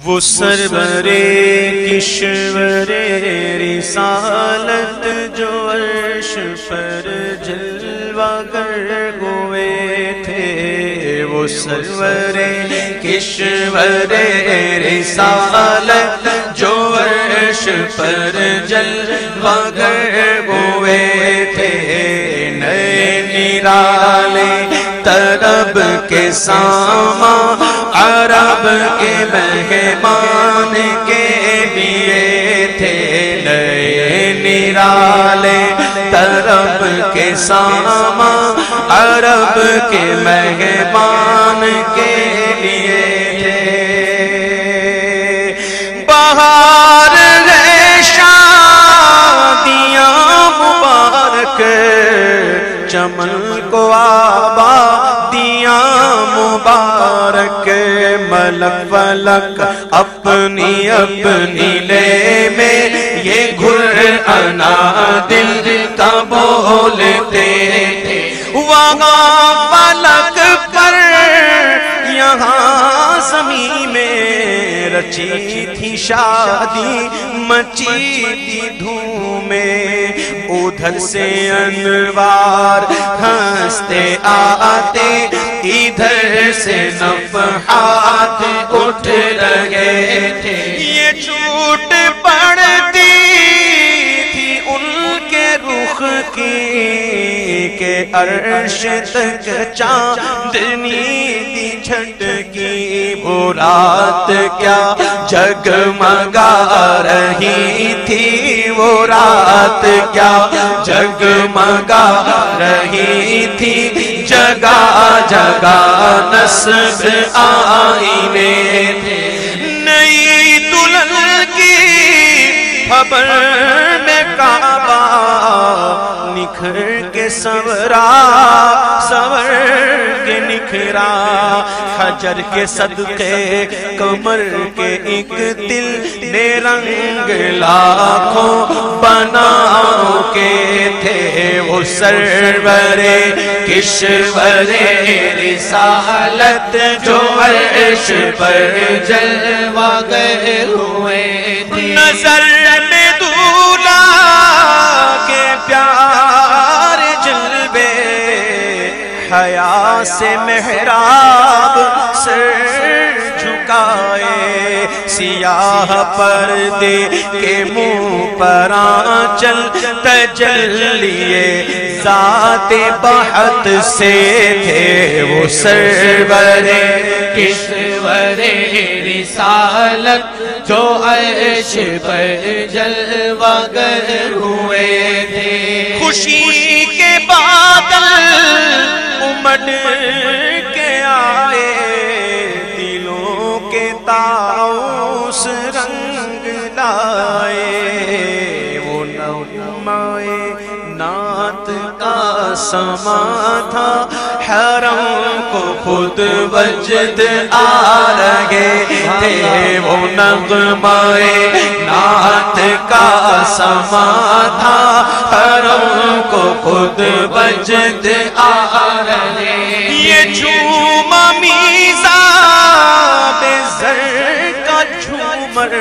وہ سرور کشور رسالت جو عرش پر جلوہ گر ہوئے تھے، وہ سرور کشور رسالت جو عرش پر جلوہ گر ہوئے تھے، نئے نرالے طرب کے سامان عرب کے مہمان کے لیے تھے، نئے نرالے طرب کے سامان عرب کے مہمان کے لیے تھے۔ بہار ہے شادیاں مبارک، چمن کو آبادیاں مبارک، ملک فلک اپنی اپنی لے میں یہ گھر انا دل کا بولتے تھے، وہاں فلک پر یہاں زمین میں رچی تھی شادی، مچی تھی دھومیں، ادھر سے انوار ہنستے آتے، ادھر سے نفحات اٹھ لگے تھے، یہ چھوٹ پڑتی تھی ان کے رخ کی کہ عرش تک چاندنی دی جھٹکی، وہ رات کیا جگمگا رہی تھی، وہ رات کیا جگمگا رہی تھی، جگہ جگہ نصب آئینے تھے، نئی دلہن کی خبر میں کعبہ نکھر کے سورا، سور کے نکھرا، حجر کے صدقے کمر کے ایک دل نے رنگ لاکھوں بناؤ کے تھے، وہ سرور کشور رسالت جو عرش پر جلوہ گر ہوئے تھے، نظر میں دولہا کے پیار جلوے، حیا سے محراب سر جھکائے، سیاہ پردے کے منہ پر آنچل تجلیے ذات بحت سے تھے، وہ سرور کشور رسالت جو عرش پر جلوہ گر ہوئے تھے، خوشی کے بادل امڑ کے آئے، دلوں کے طاؤس رنگ لائے، وہ نغمۂ نعت کا سما تھا، حرم کو خود وجد آ رہے تھے، وہ نغمۂ نعت کا سما تھا، حرم کو خود وجد آ رہے، یہ جھوما میزا بے زر کا جھومر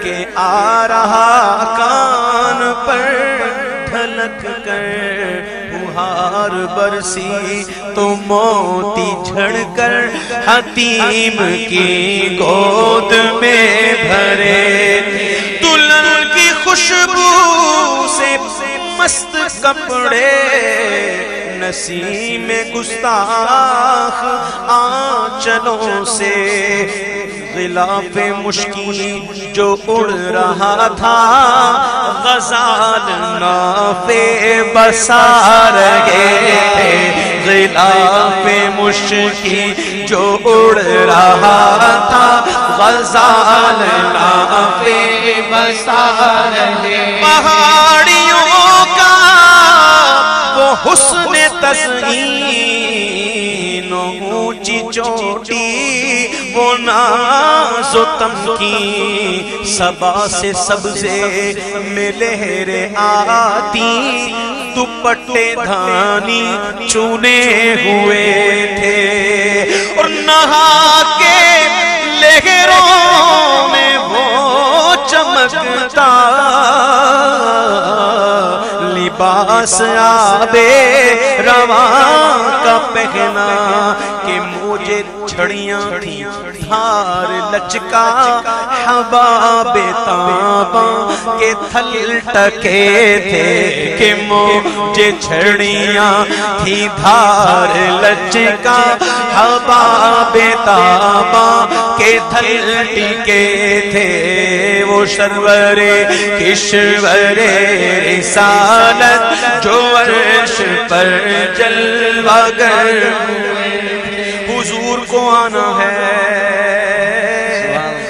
کے آ رہا کان پر ڈھلک کر، بہار برسی تو موتی جھڑ کر حتیم کی گود میں بھرے، دلہن کی خوشبو سے مست کپڑے، نسیم گستاخ آنچلوں سے، غلاف مشکی جو اڑ رہا تھا، غزال نافے بسا رہے تھے، غلاف مشکی جو اڑ رہا تھا، غزال نافے بسا رہے، پہاڑیوں کا وہ حسن تزئین، اونچی چوٹی وہ ناز و تمکین، صبا سے سبزے میں لہریں آتی، دوپٹے دھانی چونے ہوئے تھے، اور نہا کے لہروں لباس آبے رواں کا پہنا کہ مجھے چھڑیاں تھیں دھار لچکا حباب تاباں کے تھل ٹکے تھے کہ مجھے چھڑیاں تھیں دھار لچکا حباب تاباں کے تھل ٹکے تھے وہ سرور کشور رسالت جو عرش پر جلوہ گر حضور کو آنا ہے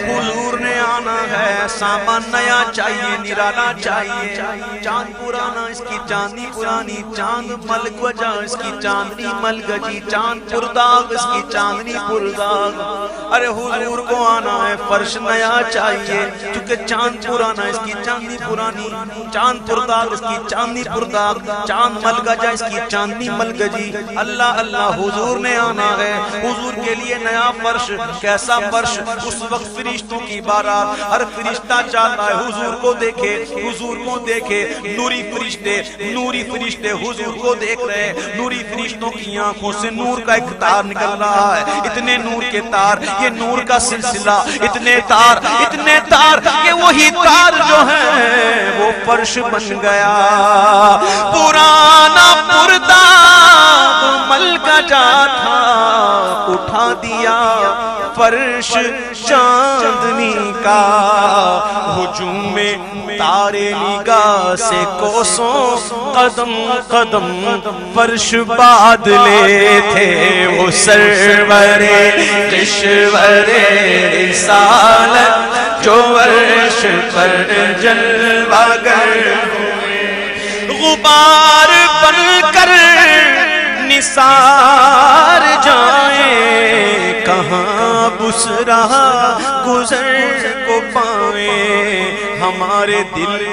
حضور نے آنا ہے سامان نیا چاہیے نرالا چاہیے چاند پرانا اس کی چاندنی پرانی چاند ملک وجہ اس کی چاندنی ملگجی چاند پرداغ اس کی چاندنی پرداغ ارے حضور کو آنا ہے فرش نیا چاہیے چونکہ چاند پرانا اس کی چاندنی پرانی چاند پرداغ اس کی چاندنی پرداغ چاند ملگجا اس کی چاندنی ملگجی اللہ اللہ حضور نے آنا ہے حضور کے لیے نیا فرش کیسا فرش اس وقت فرشتوں کی بارات ہر فرشتہ چاہتا ہے حضور کو دیکھے حضور کو دیکھے نوری فرشتے حضور کو دیکھ رہے نوری فرشتوں کی آنکھوں سے نور کا ایک تار نکل رہا ہے اتنے نور کے تار یہ نور کا سلسلہ اتنے تار کہ وہی تار جو ہے وہ فرش بن گیا پرانا پردہ مل کا جا تھا اٹھا دیا فرش چاندنی کا ہجوم میں تارے نگاہ سے کوسوں قدم قدم فرش بادلے تھے وہ سرور کشور رسالت جو عرش پر جلوہ گر غبار بن کر نثار جائیں کہاں بسرا گزر کو پائیں ہمارے دل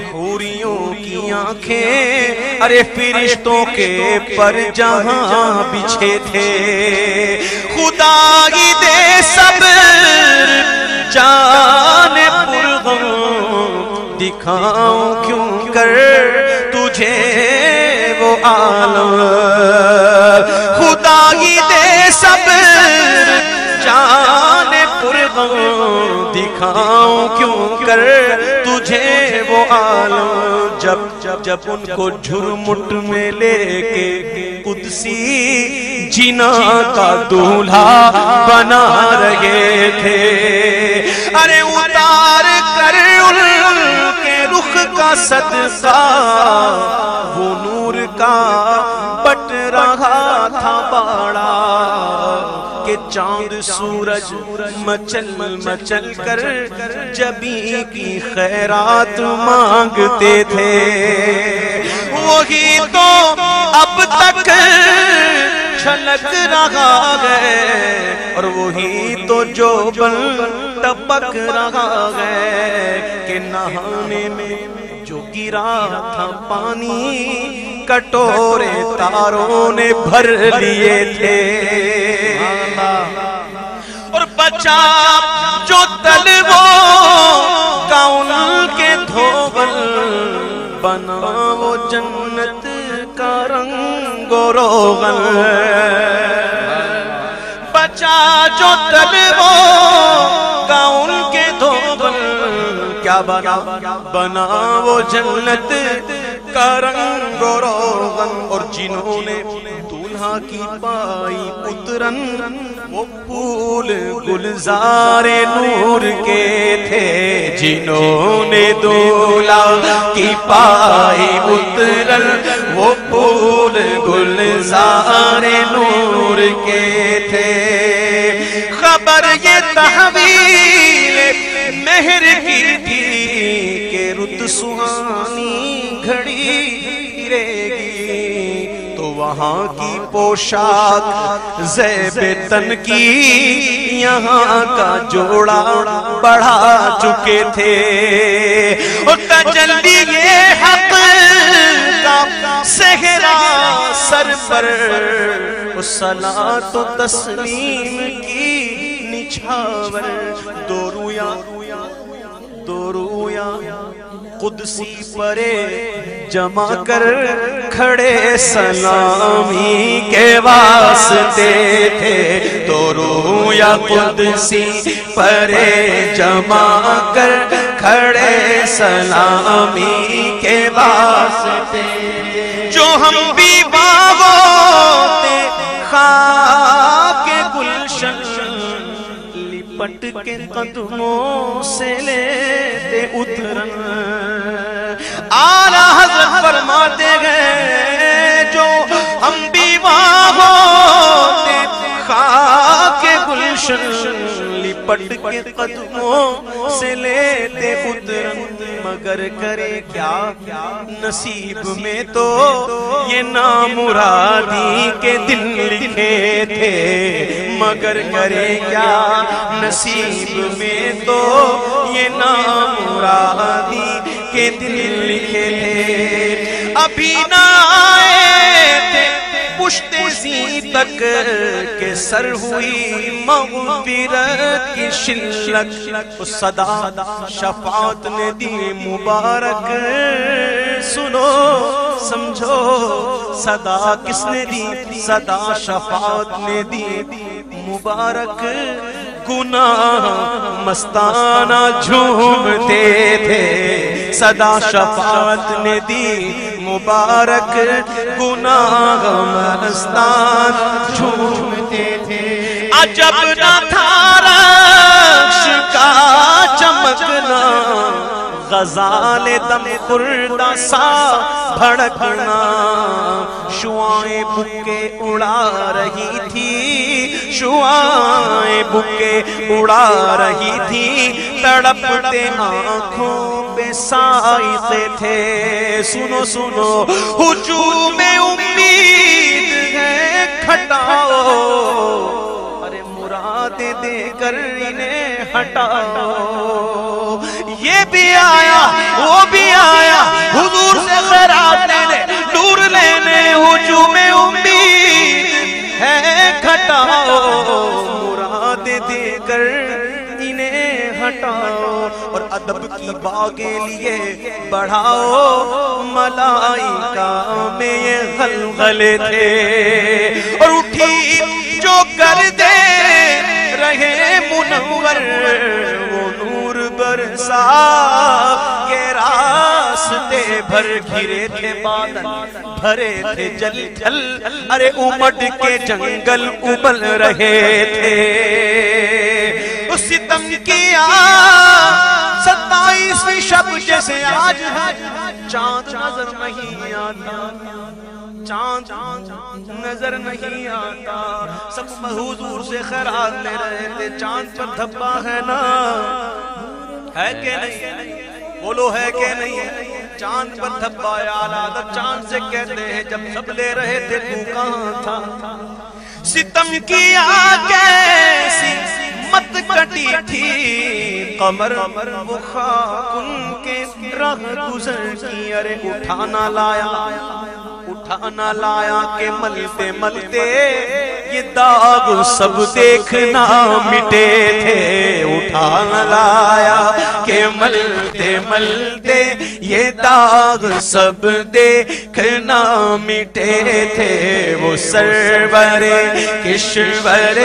حوریوں کی آنکھیں ارے فرشتوں کے پر جہاں بچھے تھے خدا ہی دے صبر جان پرغم دکھاؤں کیوں کر تجھے وہ عالم خدا ہی دے صبر جان پرغم دکھاؤں کیوں کر تجھے وہ عالم جب ان کو جھرمٹ میں لے کے قدسی جنا کا دولہا بنا رہے تھے ارے اتار کر ان کے رخ کا صدقہ وہ نور کا بٹ رہا تھا باڑا کہ چاند سورج مچل کر جبی کی خیرات مانگتے تھے وہی تو اب تک چھلک رہا ہے اور وہی تو جو بن ٹپک رہا ہے کہ نہانے میں جو گرا تھا پانی کٹورے تاروں نے بھر لیے تھے اور بچا جو طلبوں کا ان کے دھوبل بنا وہ جنت کا رنگ و روغن بچا جو طلبوں کا ان کے دھوبل کیا بنا وہ جنت کا رنگ و روغن اور جنہوں نے دولہا کی پائی اترن وہ پھول گلزار نور کے تھے جنہوں نے دولہا کی پائی اترن وہ پھول گلزار نور کے تھے خبر یہ تحویل مہر کی تھی کہ رت سہانی گھڑی رہے گی تو وہاں کی پوشاک زیب تن کی یہاں کا جوڑا بڑھا چکے تھے اور تجلی یہ حق کا صحرا سر پر صلاۃ و تسلیم کی نچھاور دو رویا قدسی پرے جمع کر کھڑے سلامی کے واسطے تھے، تو روح یا قدسی پرے جمع کر کھڑے سلامی کے واسطے، جو ہم بھی باغوتے خاک گلشن لپٹ کے قدموں سے لیتے اترن۔ اعلیٰ حضرت فرماتے گئے جو ہم بھی باغوتے خاک گلشن لپٹ کے قدموں سے لیتے اترن، مگر کرے کیا نصیب میں تو یہ نامرادی کے دل لکھے تھے، مگر کرے کیا نصیب میں تو یہ نامرادی کے دل لکھے تھے۔ ابھی نہ آئے تھے پشت زی تک کہ سر ہوئی مغفرت کی شلک، صدا شفاعت نے دی مبارک، سنو سمجھو صدا کس نے دی؟ صدا شفاعت نے دی مبارک، گناہ مستانہ جھومتے تھے، صدا شفاعت نے دی مبارک، گناہ مستان جھومتے تھے۔ عجب نہ تھا رخش کا چمکنا، غزال دم خوردہ سا بھڑکنا، شعائیں بکے اڑا رہی تھی، شعائیں بکے اڑا رہی تھی، تڑپتے آنکھوں پہ سائقے تھے۔ سنو سنو ہجوم امید ہے کھٹاؤ، ارے مرادیں دے کر انہیں ہٹاؤ، یہ بھی آیا وہ بھی آیا حضور سے خیرات لینے نور لینے، ہجوم امید ہے کھٹاؤ، مرادیں دے کر انہیں ہٹاؤ، اور ادب کی باغیں لیے بڑھاؤ، ملائکہ میں یہ غلغلے تھے، اور اٹھی جو کر دے رہے منور، وہ نور برسا کے راستے بھر گھرے تھے بادل بھرے تھے جل جل، ارے امٹ کے جنگل ابل رہے تھے۔ ستم کیا 27ویں شب جیسے آج ہے، چاند نظر نہیں آتا، چاند نظر نہیں آتا، سب حضور سے خیرات لے رہے تھے، چاند پر دھبا ہے نا، ہے کہ نہیں؟ بولو ہے کہ نہیں؟ چاند پر دھبا یا عادت چاند سے کہتے ہیں، جب سب لے رہے تھے تو کہاں تھا؟ ستم کیا کیسی مت کٹی تھی قمر، وہ خاک ان کے رہ گزر کی، ارے اٹھانا لایا کہ ملتے ملتے یہ داغ سب دیکھنا مٹے تھے، اٹھانا لایا کہ ملتے ملتے یہ داغ سب دیکھنا مٹے تھے، وہ سرور کشور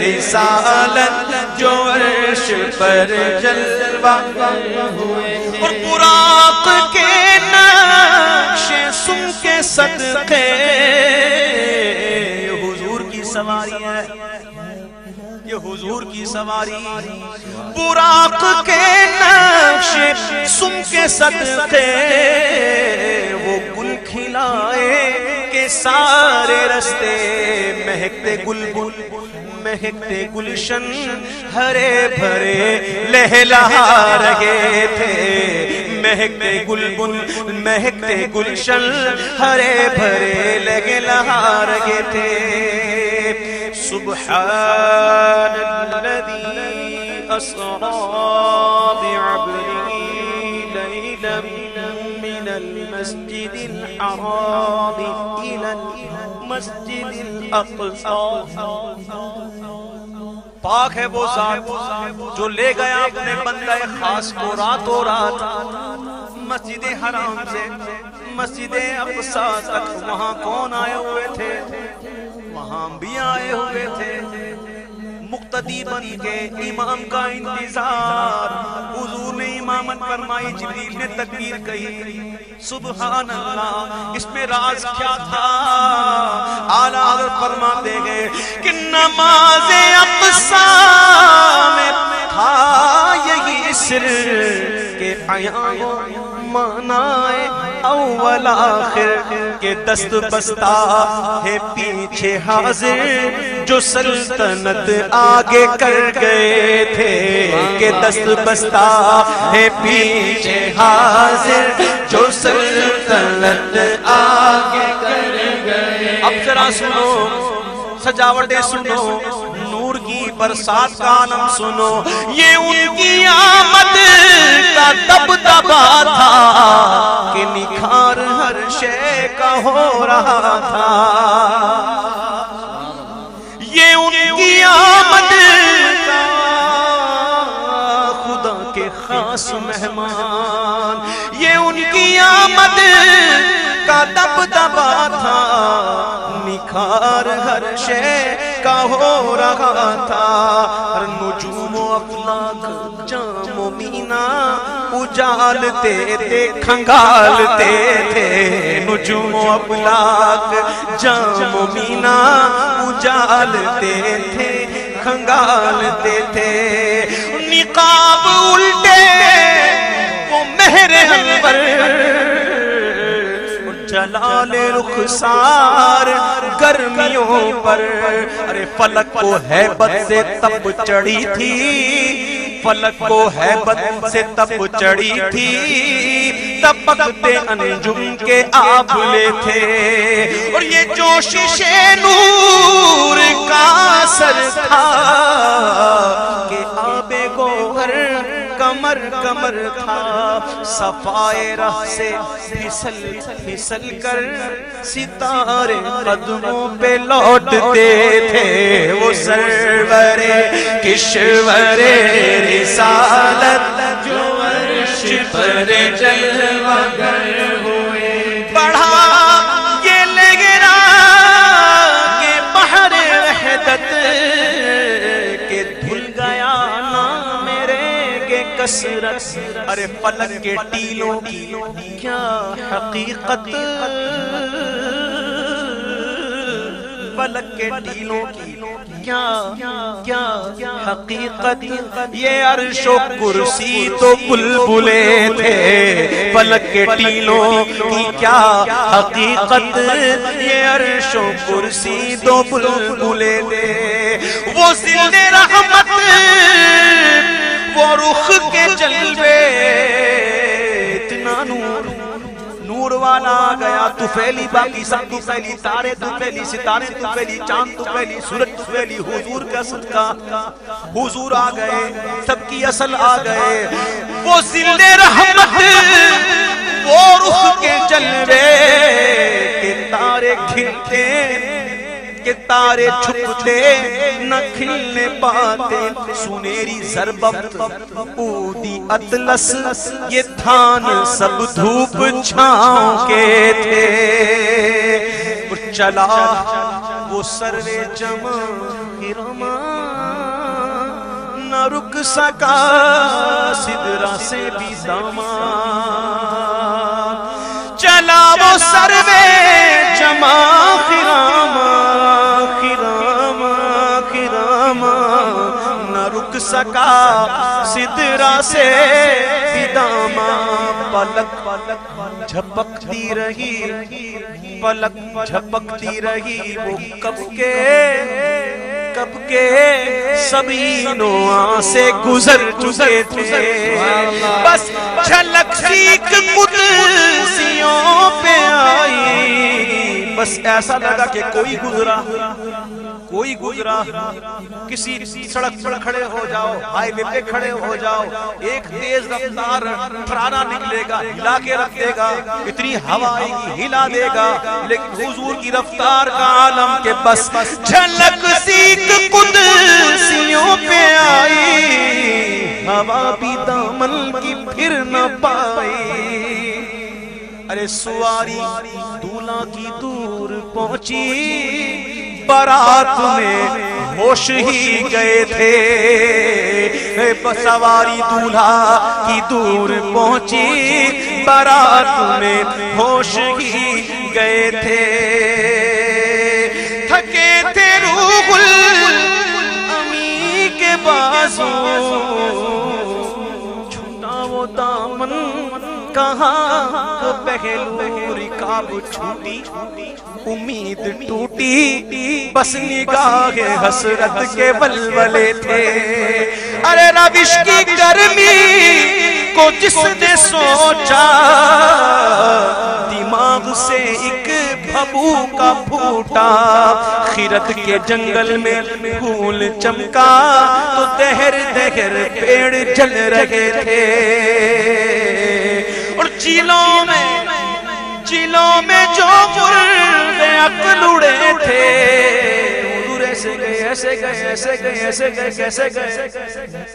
رسالت جو عرش پر جلوہ ہوئے، اور براق کے نقش سن کے صدقے، یہ حضور کی سواری ہے، یہ حضور کی سواری، براق کے نقش سن کے صدقے، وہ گل کھلائے کہ سارے رستے مہکتے گلگل مہکتے گلشن ہرے بھرے لہلہا رہے تھے، مہکتے گلگل مہکتے گلشن ہرے بھرے لہلہا رہے تھے۔ سبحان الذی اسری بعبدہ لیلا من المسجد الحرام الى المسجد الاقصى، پاک ہے وہ ذات جو لے گیا اپنے بندہ خاص کو راتوں رات مسجد حرام سے مسجد اقصی تک وہاں کون آئے ہوئے تھے؟ وہاں بھی آئے ہوئے تھے مقتدی بن کے امام کا انتظار. حضور نے امامت فرمائی، جبریل نے تکبیر کہی، سبحان اللہ. اس میں راز کیا تھا؟ اعلیٰ حضرت فرماتے گئے کہ نماز اقصی میں تھا یہی سر کہ عیاں منائے اول آخر کے دست بستہ ہے پیچھے حاضر جو سلطنت آگے کر گئے تھے، کہ دست بستہ ہے پیچھے حاضر جو سلطنت آگے کر گئے. اب ذرا سنو، سجاوٹیں سنو، نور کی برسات کا عالم سنو. یہ ان کی آمد کا دبدبا تھا کہ نکھار ہر شے کا ہو رہا تھا. یہ ان کی آمد کا خدا کے خاص مہمان، یہ ان کی آمد کا دبدبا تھا، نکھار ہر شے کا ہو رہا تھا. ہر نجوم و افلاک جام و مینا اجالتے تھے کھنگالتے تھے. نجوم و افلاک جام و مینا اجالتے تھے کھنگالتے تھے. نقاب الٹے وہ مہر انور، جلال رخسار گرمیوں پر. ارے فلک کو ہیبت سے تب چڑھی تھی، فلک کو ہیبت سے تب چڑھی تھی، تبکتے انجم کے آبلے تھے. اور یہ جوشش نور کا اثر تھا کہ آب گوہر کمر کمر تھا. صفائے رہ سے پھسل پھسل کر ستارے قدموں پہ لوٹتے تھے. وہ سرور کشور رسالت جو عرش پر جلوہ گر ہوئے. بڑھا یہ لگرا کہ بحر وحدت کہ دھل گیا نا میرے کے کثرت. ارے فلک کے ٹیلوں کی کیا حقیقت، فلک کے ٹیلوں کی کیا حقیقت. یہ عرش و کرسی تو بلبلے تھے، فلک کے ٹیلوں کی کیا حقیقت. یہ عرش و کرسی تو بلبلے تھے. وہ ذل رحمت، وہ رخ کے جلوے، اتنا نور نور والا آ گیا. تو پھیلی باقی سب تو پھیلی، تارے تو پھیلی، ستارے تو پھیلی، چاند تو پھیلی، سورج تو پھیلی. حضور کا صدقہ حضور آ گئے، سب کی اصل آ گئے. وہ ذل رحمت، وہ رخ کے جلوے کہ تارے کھلتے کہ تارے چھپتے نہ کھلنے پاتے. سنیری زربفت اودی اطلس یہ تھان سب دھوپ چھاؤں کے تھے. اور چلا وہ سروے جمع گرما نہ رک سکا سدرا سے بھی دامان. چلا وہ سروے جمع نہ رک سکا سدرا سے داما. پلک جھپکتی رہی، پلک جھپکتی رہی. وہ کب کے سبھی نواں سے گزر چکے تھے. بس جھلک سیکھ قدسیوں پہ آئی. بس ایسا لگا کہ کوئی گزرا کسی سڑک پر کھڑے ہو جاؤ، ہائی وے پہ کھڑے ہو جاؤ، ایک تیز رفتار ٹھرانا نکلے گا، ہلا کے رکھ دے گا. اتنی ہوا آئے گی ہلا دے گا. لیکن حضور کی رفتار کا عالم کے بس جھلک سیکھ قدسیوں پہ آئی. ہوا بھی دامن کی پھر نہ پائی. ارے سواری دولہا کی دور پہنچی، بارات میں ہوش ہی گئے تھے. سواری دولہا کی دور پہنچی، بارات میں ہوش ہی گئے تھے. تھکے تھے روح الامی کے بازو، چھوٹا وہ دامن کہاں وہ پہلو رکاب چھوٹی، امید ٹوٹی، بس نگاہ حسرت کے ولولے تھے. ارے روش کی گرمی کو جس نے سوچا، دماغ سے ایک بھبو کا پھوٹا. خیرت کے جنگل میں پھول چمکا تو دہر دہر پیڑ جل رہے تھے. اور چیلوں میں جو مرغے عقل اڑے تھے، ایسے گئے ایسے گئے ایسے گئے ایسے گئے کیسے گئے.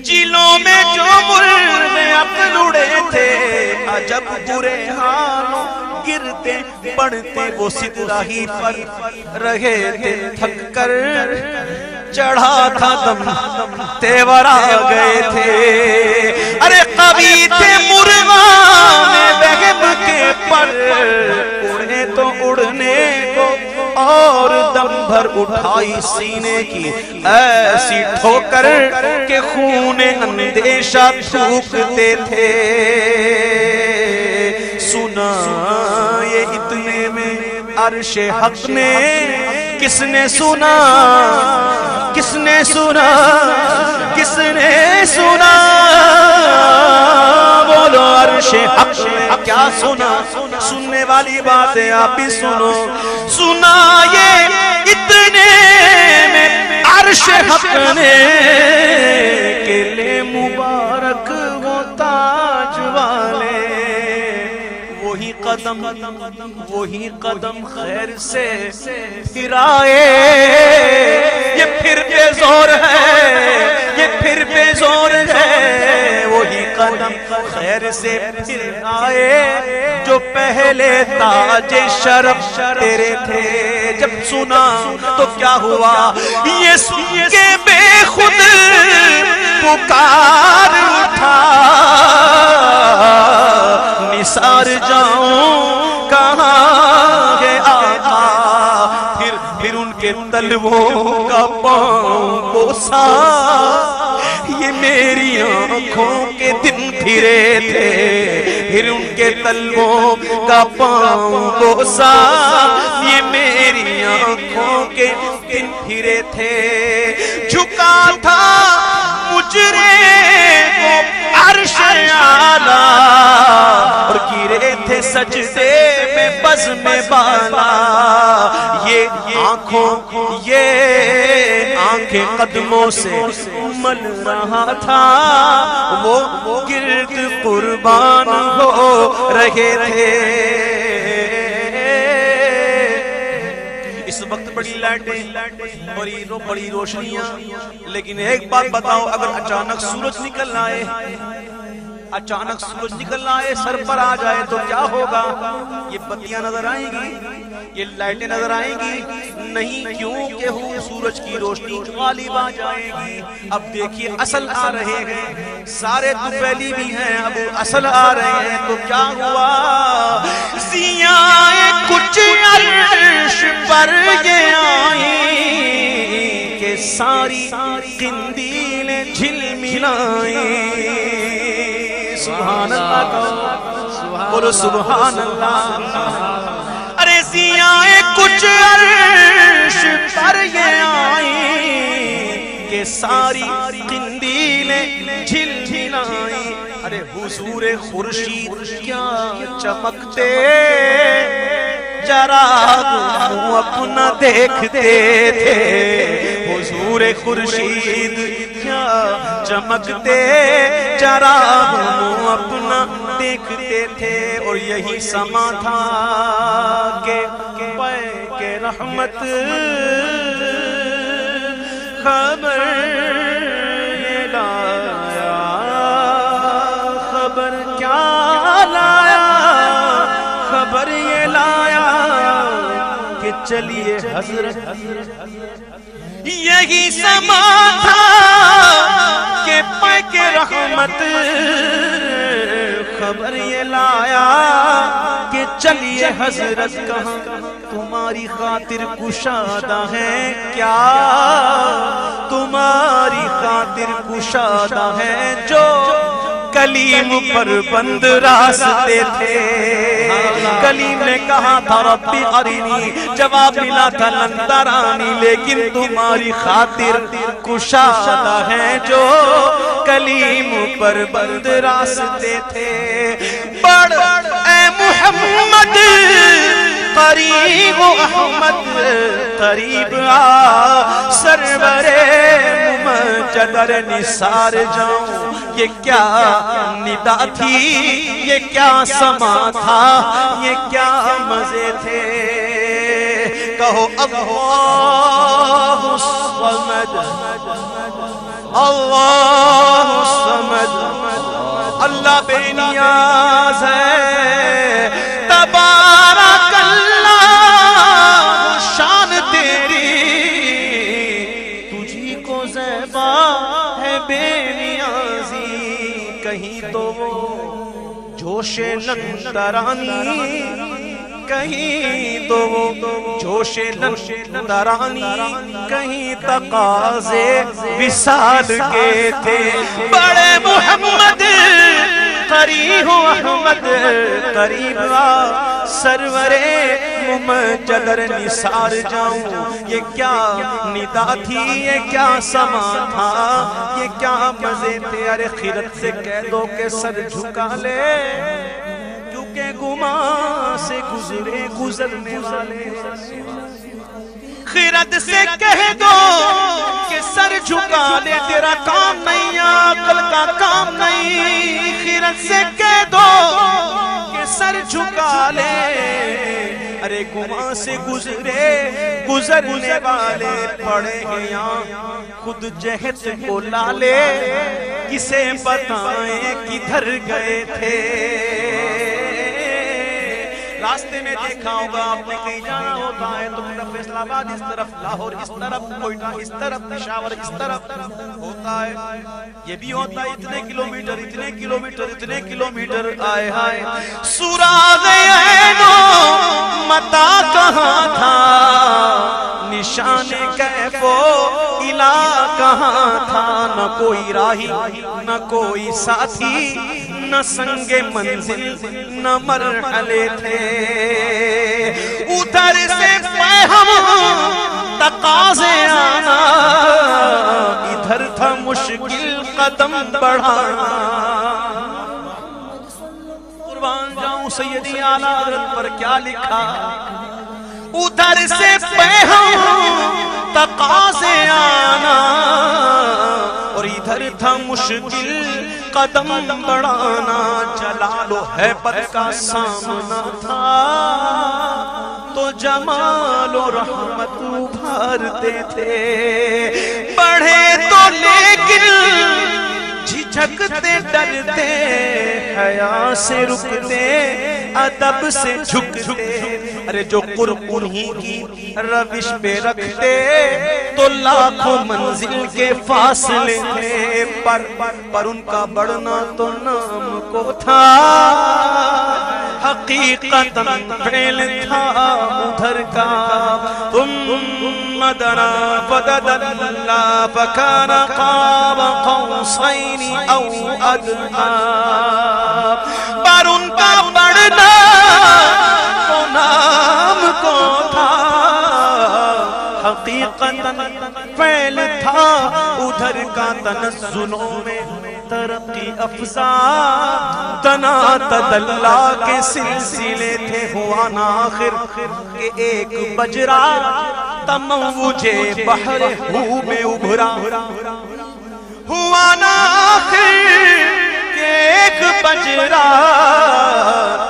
چیلوں میں جو مرغے عقل اڑے تھے، عجب برے حالوں گرتے پڑتے وہ سدراہی پر رہے تھے. تھک کر چڑھا تھا دم، تیور آ گئے تھے. ارے قوی تھے مرغان بہم کے پر، اڑے تو اڑنے کو اور دم بھر اٹھائی سینے کی ایسی ٹھوکر کہ خون اندیشہ تھوکتے تھے. سنا یہ اتنے میں عرش حق نے، کس نے سنا کس نے سنا کس نے سنا؟ بولو عرش حق نے کیا سنا؟ سننے والی باتیں آپ بھی سنو. سنا یہ اتنے میں عرش حق نے کہ لے مبارک وہ تاج والے. وہی قدم خیر سے پھرائے. یہ پھر بے زور ہے، یہ پھر بے زور ہے. وہی قدم خیر سے پھر آئے جو پہلے تاج شرف تیرے تھے. جب سنا تو کیا ہوا؟ یہ سن کے بے خود پکار اٹھا، نثار جاؤں کہاں ہے آقا. پھر ان کے تلووں کا پاؤں بوسا. یہ میری آنکھوں کے دن پھرے تھے، پھر ان کے تلووں کا پاؤں بوسا. یہ میری آنکھوں کے دن پھرے تھے. جھکا تھا مجرے کو عرش اعلیٰ، اور گرے تھے سجدے میں بزم بالا. یہ آنکھیں قدموں سے مل رہا تھا، وہ گرد قربان ہو رہے تھے. اس وقت بڑی لائٹیں، بڑی روشنیاں، لیکن ایک بات بتاؤ، اگر اچانک سورج نکل آئے سر پر آ جائے تو کیا ہوگا؟ یہ بتیاں نظر آئیں گی، یہ لائٹیں نظر آئیں گی؟ نہیں، کیونکہ سورج کی روشنی غالب آ جائے گی. اب دیکھیے اصل آ رہے ہیں، سارے طفیلی بھی ہیں، اب اصل آ رہے ہیں. تو کیا ہوا؟ ضیاء کچھ عرش پر یہ آئی کہ ساری قندیلیں جھلملائیں. سبحان اللہ بولو سبحان اللہ. ارے ضیاء کچھ عرش پر یہ آئی کہ ساری قندیلیں جھلملائیں. ارے حضور خورشید کیا چمکتے، چراغ منہ اپنا دیکھتے تھے. حضور خورشید کیا چمکتے، چراغ منہ اپنا دیکھتے تھے. اور یہی سما تھا کہ پے رحمت خبر لایا. چلیے حضرت یہی سما تھا کہ پاک رحمت خبر یہ لایا کہ چلیے حضرت کہاں تمہاری خاطر کشادہ ہے کیا تمہاری خاطر کشادہ ہے جو کلیم پر بند راستے تھے کلیم نے کہا تھا ربی ارینی جواب ملا تھا لن ترانی لیکن تمہاری خاطر کشادہ ہے جو کلیم پر بند راستے تھے بڑھ اے محمد قریب احمد قریب آ سرور ممجدر نثار جاؤں یہ کیا ندا تھی یہ کیا سما تھا یہ کیا مزے تھے کہو اللہ الصمد اللہ الصمد اللہ بے نیاز ہے تبارک اللہ شان تیری تجھی کو زیبا ہے بے نیازی کہیں تو وہ جوش لندرانی کہیں تو وہ جوش لندرانی کہیں تقاضے وصال کے تھے بڑے محمد قریب احمد قریب آ سرور ممجدر نثار جاؤں یہ کیا ندا تھی یہ کیا سما تھا یہ کیا مزے تھے ارے خیرت سے کہہ دو کہ سر جھکا لے کیونکہ گماں سے گزرے گزرنے والے خیرت سے کہہ دو کہ سر جھکا لے تیرا کام نہیں عقل کا کام نہیں خیرت سے کہہ دو کہ سر جھکا لے ارے گماں سے گزرے گزرنے والے پڑے ہیں یہاں خود جہت کو لالے کسے بتائیں کدھر گئے تھے راستے میں دیکھا ہوگا آپ نے کہیں جانا ہوتا ہے تو طرف فیصل آباد اس طرف لاہور اس طرف کوئٹہ اس طرف پشاور اس طرف ہوتا ہے یہ بھی ہوتا ہے اتنے کلومیٹر اتنے کلومیٹر اتنے کلومیٹر آئے ہائے سراغ عینو متا کہاں تھا نشان کیف و الہ کہاں تھا نہ کوئی راہی نہ کوئی ساتھی نہ سنگ منزل نہ مرحلے تھے ادھر سے فہم تقاضے آنا ادھر تھا مشکل قدم بڑھانا قربان جاؤں سیدی اعلیٰ حضرت پر کیا لکھا ادھر سے فہم تقاضے آنا اور ادھر تھا مشکل قدم بڑھانا جلال و ہیبت کا سامنا تھا تو جمال و رحمت ابھارتے تھے بڑھے تو لیکن جھجکتے ڈرتے حیا سے رکتے ادب سے جھکتے ارے جو قرب انہی کی روش پہ رکھتے تو لاکھوں منزل کے فاصلے تھے پر ان کا بڑھنا تو نام کو تھا حقیقتاً فعل تھا ادھر کا ثم دنا فددنا فکان قاب قوسین او ادنا پر ان کا بڑھنا تو نام کو تھا حقیقتاً فعل تھا ادھر کا تنزلوں میں ترقی افزا تنا تدلا کے سلسلے تھے ہوا نا آخر کہ ایک بجرا تموج بحر ہو میں ابھرا ہوا نا آخر کہ ایک بجرا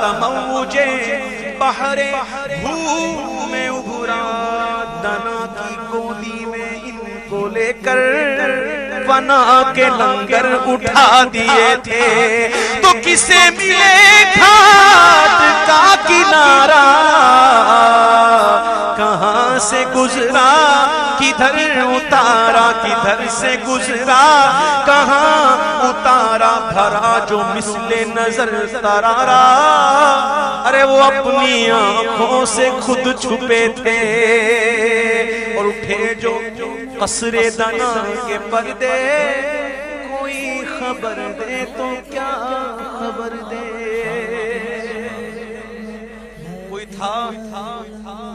تموج بحر ہو میں ابھرا دنا کی گودی میں ان کو لے کر فنا کے لنگر اٹھا دیے تھے تو کسے ملے گھاٹ کا کنارہ کہاں کہاں سے گزرا کدھر اتارا، کدھر سے گزرا کہاں اتارا، بھرا جو مثل نظر ترارا، ارے وہ اپنی آنکھوں سے خود چھپے تھے، اور اٹھے جو قصر دنا کے پردے، کوئی خبر دے تو کیا خبر دے۔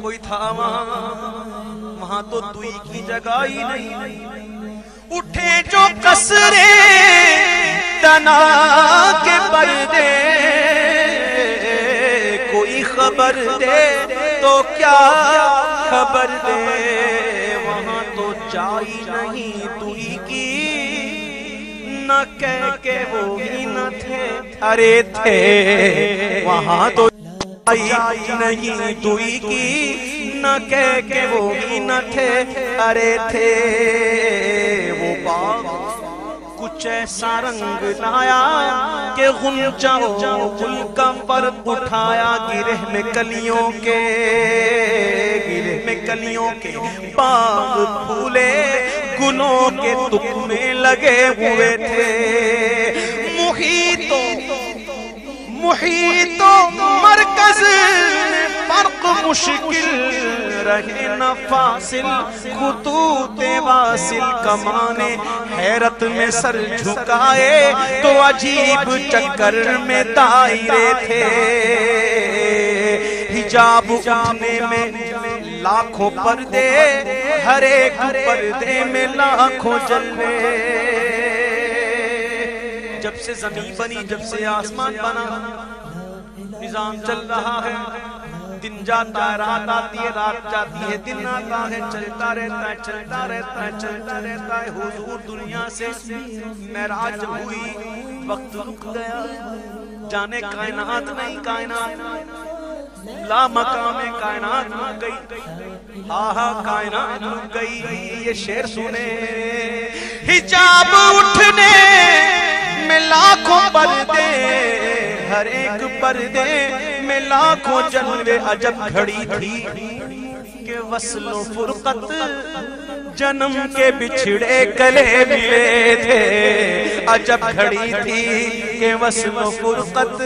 کوئی تھا وہاں تو دوئی کی جگہ ہی نہیں، اٹھے جو قصر دنا کے پردے، کوئی خبر دے تو کیا خبر دے، وہاں تو چاہی نہیں دوئی کی، نہ کہہ کے وہ ہی نہ تھے، ارے تھے وہاں تو نہیں دوئی کی، نہ کہہ کے وہ ہی نہ تھے، ارے تھے۔ وہ باغ کچھ ایسا رنگ لایا کہ غنچہ گل کا پر اٹھایا، گرہ میں کلیوں کے باغ پھولے، گلوں کے تخمے لگے ہوئے تھے، محیط و مرکز فرق مشکل رہے نہ فاصل، خطوط واصل کمانے حیرت میں سر جھکائے، تو عجیب چکر میں دائرے تھے، حجاب اٹھنے میں لاکھوں پردے، ہر ایک پردے میں لاکھوں جلوے۔ جب سے زمین بنی، جب سے آسمان بنا، نظام چل رہا ہے، دن جاتا ہے رات آتی ہے، رات جاتی ہے دن آتا ہے، چلتا رہتا ہے چلتا رہتا ہے چلتا رہتا ہے۔ حضور دنیا سے معراج ہوئی، وقت رک گیا، جانے کائنات نہیں، کائنات لا مقام کائنات رک گئی، آہا کائنات رک گئی۔ یہ شعر سنے، حجاب اٹھنے میں لاکھوں پردے، ہر ایک پردے میں لاکھوں جلوے، عجب گھڑی تھی کہ وصل و فرقت جنم کے بچھڑے گلے ملے تھے، عجب گھڑی تھی کہ وصل و فرقت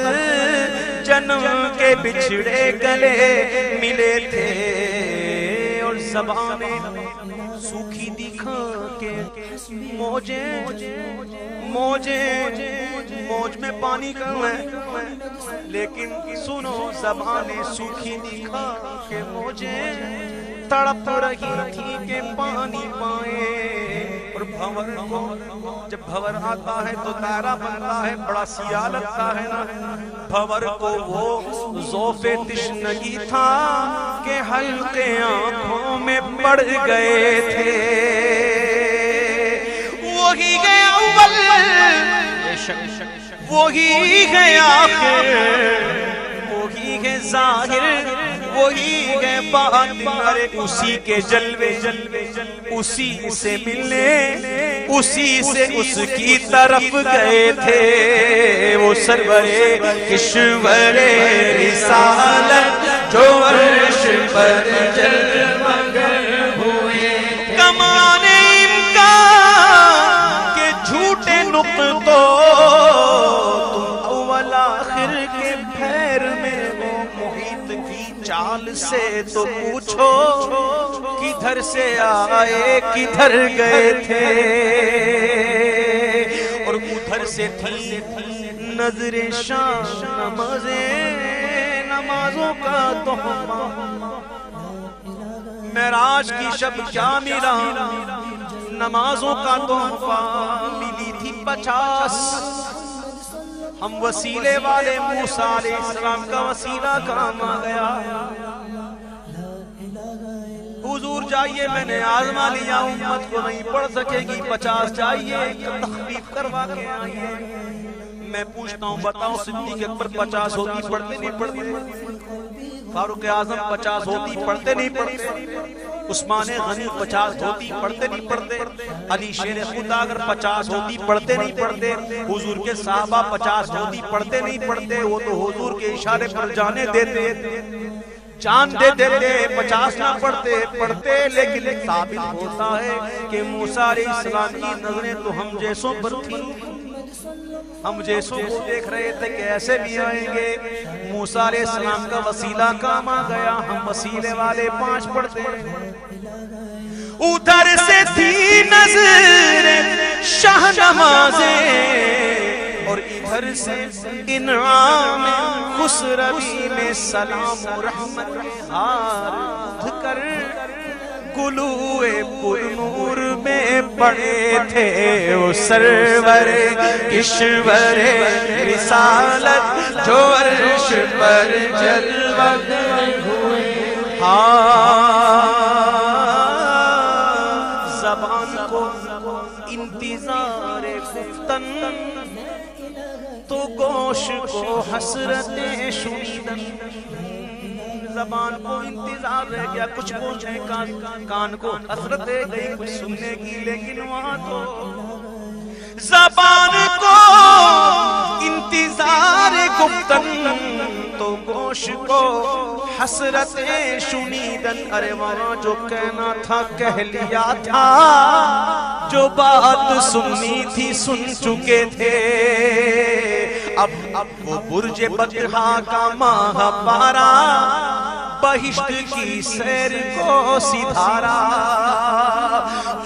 جنم کے بچھڑے گلے ملے تھے، اور زبانیں سوکھی دکھا کے موج میں پانی کم ہے، لیکن سنو زبانیں سوکھی دکھا کے موجیں تڑپ رہی تھی کہ پانی پائیں، اور بھور کو جب بھور آتا ہے تو دائرہ بنتا ہے، بڑا سیاہ لگتا ہے نا، بھور کو وہ ذوف تشنگی تھا کہ حلقے آنکھوں میں پڑ گئے تھے، وہی ہے اول وہی ہے آخر، وہی ہے ظاہر، وہی ہے باطن، ارے اسی کے جلوے اسی سے ملنے، اسی سے اس کی طرف گئے تھے، وہ سرور کشور رسالت جو عرش پر جلوہ گر ہوئے، کمان امکان کے جھوٹے نقطوں، تم اول آخر کے پھیر میں ہو، محیط کی چال سے تو پوچھو کدھر سے آئے کدھر گئے تھے، اور ادھر سے تھی نظر شام نمازوں کا تحفہ، معراج کی شب کیا ملا، نمازوں کا تحفہ ملی تھی 50، ہم وسیلے والے موسیٰ علیہ السلام کا وسیلہ کام آ گیا، حضور جائیے میں نے آزما لیا، امت کو نہیں پڑھ سکے گی، 50 جائیے تخفیف کروا کے آئیے۔ میں پوچھتا ہوں بتاؤ صدیق اکبر 50 ہوتی پڑھتے نہیں پڑھتے، فاروق اعظم 50 ہوتی پڑھتے نہیں پڑھتے، عثمان غنی 50 ہوتی پڑھتے نہیں پڑھتے، علی شیر خدا اگر 50 ہوتی پڑھتے نہیں پڑھتے، حضور کے صحابہ 50 ہوتی پڑھتے نہیں پڑھتے، وہ تو حضور کے اشارے پر جانے دیتے، چاند دے دیتے 50 نہ پڑھتے لیکن ثابت ہوتا ہے کہ موسیٰ علیہ السلام کی نظریں تو ہم جیسوں پر تھی، ہم جیسوں کو دیکھ رہے تھے کہ ایسے بھی آئیں گے۔ موسیٰ علیہ السلام کا وسیلہ کام آ گیا، ہم وسیلے والے 5 پڑھتے ہیں۔ ادھر سے تھی نظر شاہ نوازیں اور ادھر سے انعام خسروی میں سلام و رحمت ہار کر گلوئے پر نور میں پڑے تھے وہ سرور کشور رسالت جو عرش پر جلوہ ہوئے۔ زبان کو انتظار گفتن تو گوش کو حسرتیں شنیدن۔ زبان کو انتظار رہ گیا، کچھ پوچھے کان کو حسرت دے گئی کچھ سننے کی، لیکن وہاں تو زبان کو انتظار گفتن تو گوش کو حسرتیں شنیدن۔ ارے وہاں جو کہنا تھا کہہ لیا تھا، جو بات سننی تھی سن چکے تھے۔ اب وہ برج بطحا کا ماہ پارا بہشت کی سیر کو سدھارا۔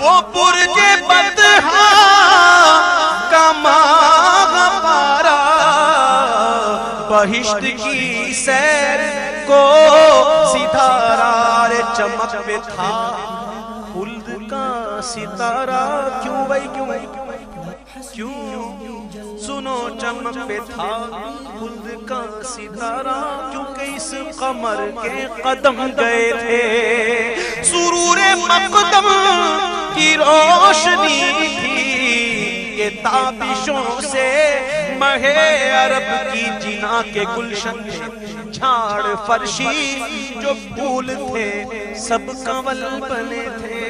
وہ برج بطحا کا ماہ پارا بہشت کی سیر کو سدھارا۔ رے چمک پہ تھا خلد کا ستارہ، کیوں بھائی کیوں سنو چمک پہ تھا خلد کا ستارہ، کیونکہ اس قمر کے قدم گئے تھے۔ سرور مقدم کی روشنی تھی کہ تابشوں سے مہ عرب کی جنا کے گلشن میں جھاڑ فرشی جو پھول تھے سب کنول بنے تھے۔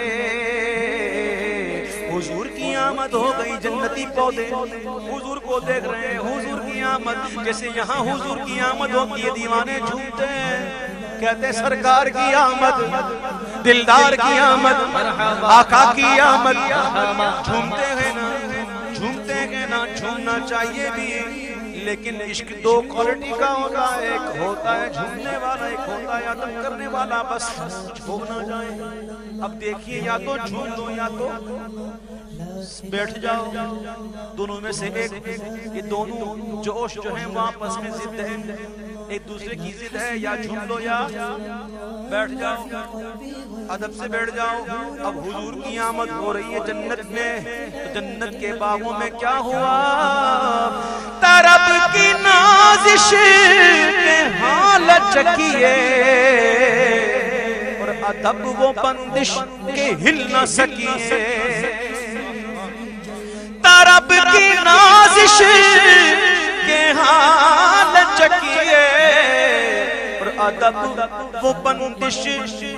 حضور کی آمد ہو گئی، جنتی پودے حضور کو دیکھ رہے ہیں، حضور کی آمد جیسے یہاں حضور کی آمد ہوتی ہے دیوانے جھومتے ہیں، کہتے سرکار کی آمد، دلدار کی آمد، آقا کی آمد، جھومتے ہیں نا جھومنا چاہیے بھی، لیکن عشق 2 کوالٹی کا ہوتا ہے، ایک ہوتا ہے جھومنے والا، ایک ہوتا ہے ادب کرنے والا، بس چھو نہ جائے۔ اب دیکھیے یا تو جھوم دو یا تو بیٹھ جاؤ، دونوں میں سے ایک۔ یہ دونوں جوش جو ہیں وہ آپس میں ضد ہے، ایک دوسرے کی ضد ہے، یا جھوم لو یا بیٹھ جاؤ، ادب سے بیٹھ جاؤ۔ اب حضور کی آمد ہو رہی ہے جنت میں، تو جنت کے باغوں میں کیا ہوا؟ طرب کی نازش کے حال چکیے اور ادب وہ بندش کے ہل نہ سکیے۔ طرب کی نازش کے حال چکیے اور ادب وہ بندش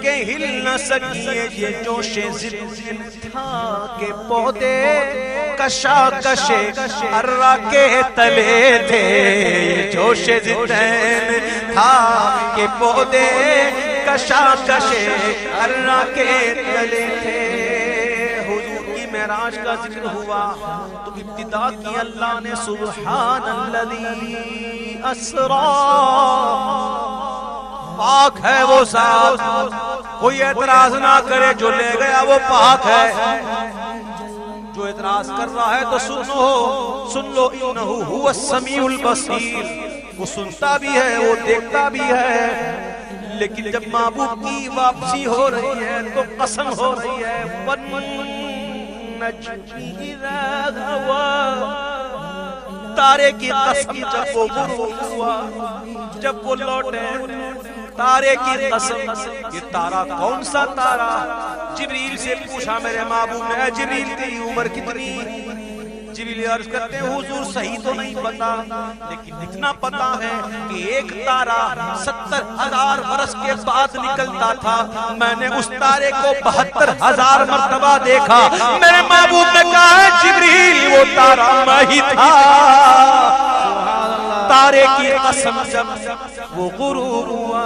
کے ہل نہ سکیے۔ یہ جوش ضد تھا کہ پودے کشاکش ارہ کے تلے تھے۔ یہ جوش ضد تھا کہ پودے کشاکش ارہ کے تلے تھے۔ معراج کا ذکر ہوا تو ابتدا کی اللہ نے سبحان الذی اسرا، پاک ہے وہ ذات، کوئی اعتراض نہ کرے، جو لے گیا وہ پاک ہے۔ جو اعتراض کر رہا ہے تو سن لو انہ هو السمیع البصیر، وہ سنتا بھی ہے وہ دیکھتا بھی ہے۔ لیکن جب محبوب کی واپسی ہو رہی ہے تو قسم ہو رہی ہے، تارے کی قسم جب وہ غروب ہوا، جب وہ لوٹے، تارے کی قسم، یہ تارا کون سا تارا؟ جبریل سے پوچھا میرے محبوب نے، اے جبریل تیری عمر کتنی؟ جبریل عرض کرتے ہیں حضور صحیح تو نہیں پتا، لیکن اتنا پتا ہے کہ ایک تارا 70,000 برس کے بعد نکلتا تھا، میں نے اس تارے کو 72,000 مرتبہ دیکھا۔ میرے محبوب نے کہا ہے جبریل وہ تارا میں ہی تھا۔ تارے کی قسم جب وہ غروب ہوا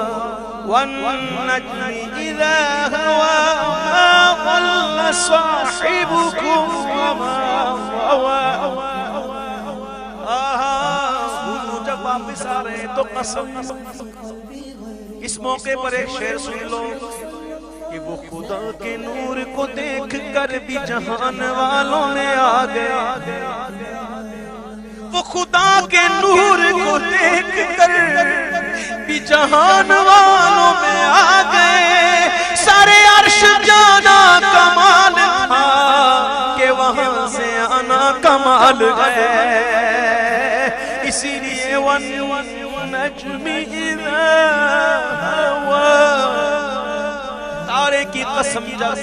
والنجم اذا هوى ما ضل صاحبكم وما غوى. جب واپس آ رہے ہیں تو قسم. اس موقع پر ایک شعر سن لو کہ وہ خدا کے نور کو دیکھ کر بھی جہان والوں میں آ گئے. وہ خدا کے نور کو دیکھ کر بھی جہان والوں میں آ گئے. سارے عرش جانا کمال تھا کہ وہاں سے آنا کمال ہے. اسی لیے وَالنَّجْمِ إِذَا هَوَى تارے کی قسم جب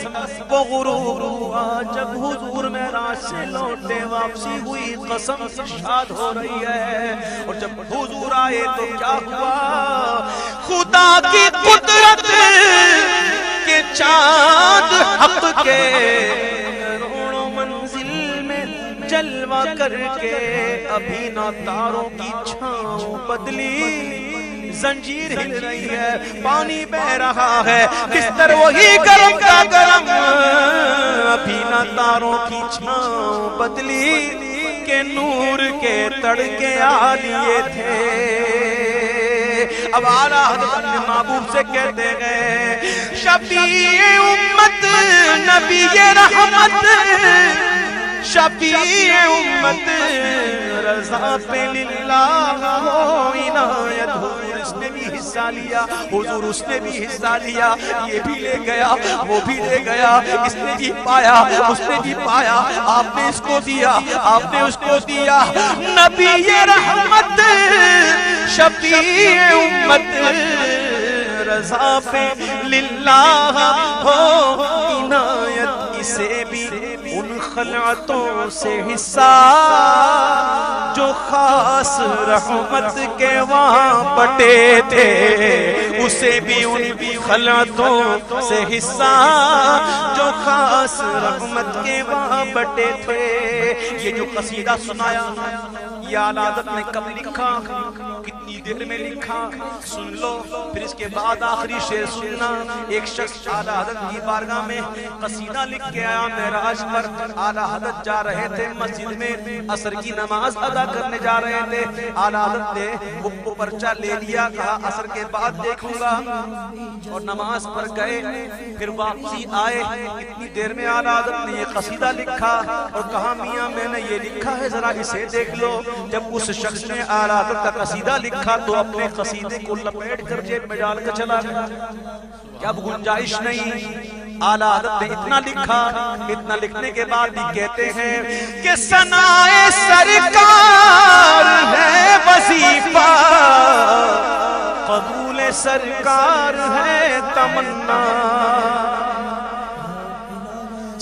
وہ غرور ہوا جب حضور معراج سے لوٹے واپسی ہوئی قسم شاد ہو رہی ہے. اور جب حضور آئے تو کیا ہوا خدا کی قدرت کے چاند حق کے کروڑوں منزل میں جلوہ کر کے ابھی نہ تاروں کی چھاؤں بدلی زنجیر ہل رہی ہے پانی بہ رہا ہے بستر وہی گرم کا گرم ابھی نہ تاروں کی چھاؤں بدلی کے نور کے تڑکے آ لیے تھے. اب اعلیٰ حضرت اپنے محبوب سے کہتے گئے شفیع امت نبی رحمت شفیع امت رضا پہ للہ ہو عنایت. حضور اس نے بھی حصہ لیا حضور اس نے بھی حصہ لیا یہ بھی لے گیا وہ بھی لے گیا اس نے بھی پایا اس نے بھی پایا آپ نے اس کو دیا آپ نے اس کو دیا. نبی رحمت شفیع امت رضا پہ للہ ہو عنایت. اسے بھی ان خلعتوں سے حصہ جو خاص رحمت کے وہاں بٹے تھے اسے بھی ان خلعتوں سے حصہ جو خاص رحمت کے وہاں بٹے تھے. یہ جو قصیدہ سنایا یہ اعلیٰ حضرت نے کب لکھا کتنی دیر میں لکھا سن لو پھر اس کے بعد آخری شعر سننا. ایک شخص اعلیٰ حضرت کی بارگاہ میں قصیدہ لکھ کے آیا معراج پر. اعلیٰ حضرت جا رہے تھے مسجد میں عصر کی نماز ادا کرنے جا رہے تھے. اعلیٰ حضرت نے وہ پرچہ لے لیا کہا عصر کے بعد دیکھوں گا اور نماز پر گئے پھر واپسی آئے. اتنی دیر میں اعلیٰ حضرت نے یہ قصیدہ لکھا اور کہا میاں میں نے یہ لکھا ہے ذرا اسے دیکھ لو. جب اس شخص نے اعلیٰ حضرت کا قصیدہ لکھا تو اپنے قصیدے کو لپیٹ کر جیب میں ڈال کر چلا گیا. اب گنجائش نہیں. اعلیٰ حضرت نے اتنا لکھا اتنا لکھنے کے بعد بھی کہتے ہیں کہ ثنائے سرکار ہے وظیفہ قبول سرکار ہے تمنا.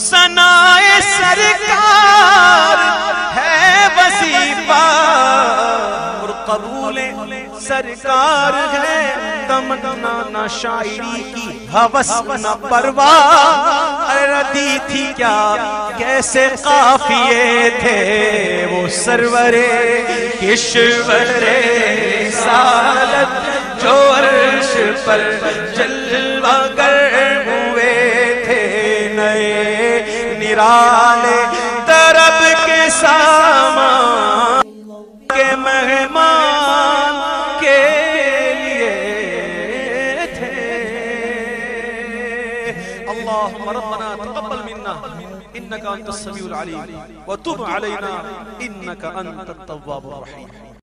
ثنائے سرکار ہے وظیفہ اور قبول سرکار ہے تمنا. نہ شاعری کی ہوس نہ پرواہ ردی تھی کیا کیسے قافیے تھے وہ سرور کشور رسالت جو عرش پر جلوہ گر ہوئے تھے. نئے نرالے طرب کے سامان کے مہمان کے لیے تھے. اللہم ربنا تقبل منا انکا انت السمیع العلیم وتب علینا انکا انت التواب الرحیم.